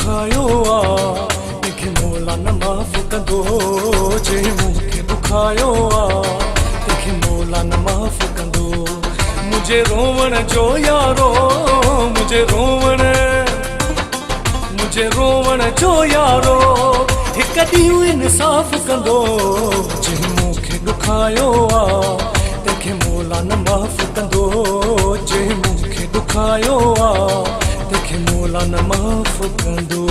दुखायो आ तंहिंखे मौला न माफ़ कंदो जे मूंखे दुखायो आ तंहिंखे मौला न माफ़ कंदो मुझे रोवण जो यारो मुझे रोवण जो यारो हिकु ॾींहुं इंसाफ़ कंदो जे मूंखे दुखायो आ तंहिंखे मौला न माफ़ कंदो जे मूंखे दुखायो आ तंहिंखे मौला न माफ़ कंदो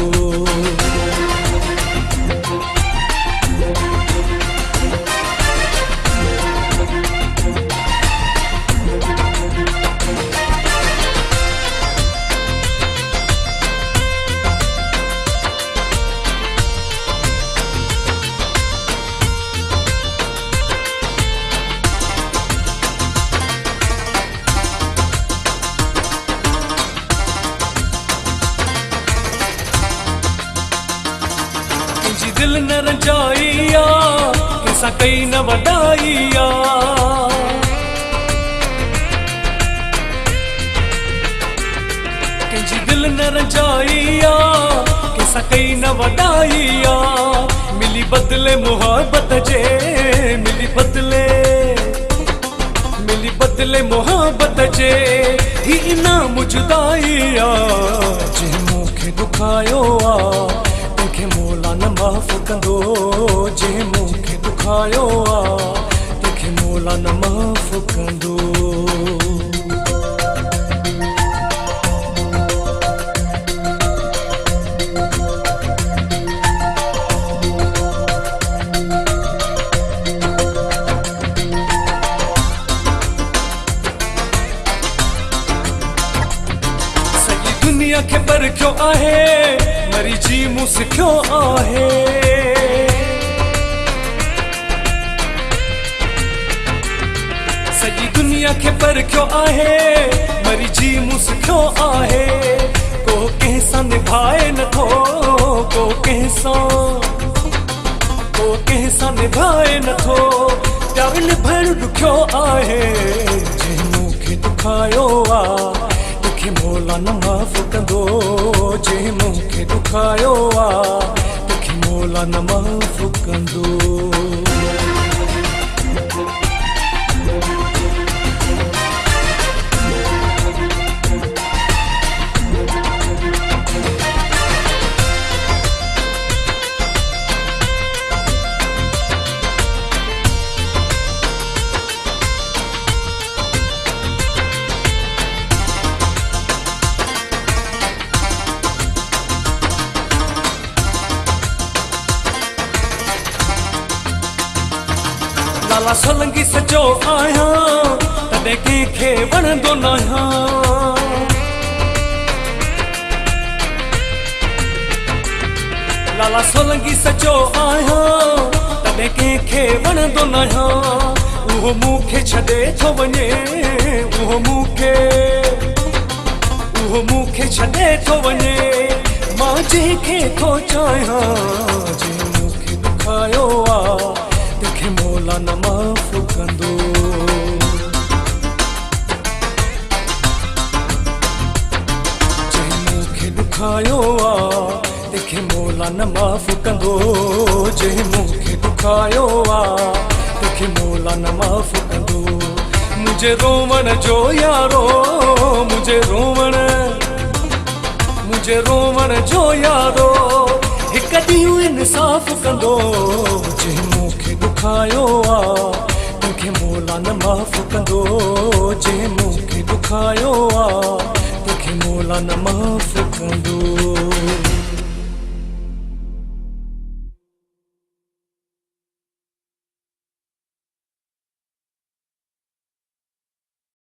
दिल न रंजाई आ कंहिंसां कई न वॾाई आ कंहिंजी दिल न रंजाई आ कंहिंसां कई न वॾाई आ मिली बदिले मुहबत जे मिली बदिले मुहबत जे ही इनाम जुदाई आ जे मूंखे दुखायो आ तंहिंखे मौला न माफ़ कंदो जे मूंखे दुखायो आ तंहिंखे मौला न माफ़ कंदो सॼी दुनिया खे परखियो आहे मरी जी मूं सिखियो आहे सॼी दुनिया खे परखियो आहे मरी जी मूं सिखियो आहे को कंहिंसां निभाए नथो को कंहिंसां निभाए नथो प्यार निभाइण ॾुखियो आहे जे मूंखे दुखायो आ तंहिंखे मौला न माफ़ कंदो जे मूंखे दुखायो आ तंहिंखे मौला न माफ़ कंदो लाला सोलंकी सजो आहियां तॾहिं कंहिंखे वणंदो न आहियां लाला सोलंकी सजो आहियां तॾहिं कंहिंखे वणंदो न आहियां उहो मूंखे छॾे थो वञे उहो मूंखे छॾे थो वञे मां जंहिंखे थो चाहियां जे मूंखे दुखायो आ तंहिंखे मौला न माफ़ कंदो जे मूंखे दुखायो आ तंहिंखे मौला न माफ़ कंदो जे मूंखे दुखायो आ तंहिंखे मौला न माफ़ कंदो मुझे रोवण जो यारो मुझे रोवण जो यारो हिकु ॾींहुं इंसाफ़ कंदो जे मूंखे दुखायो आ तंहिंखे मौला न माफ़ कंदो जे मूंखे दुखायो आ तंहिंखे मौला न माफ़ कंदो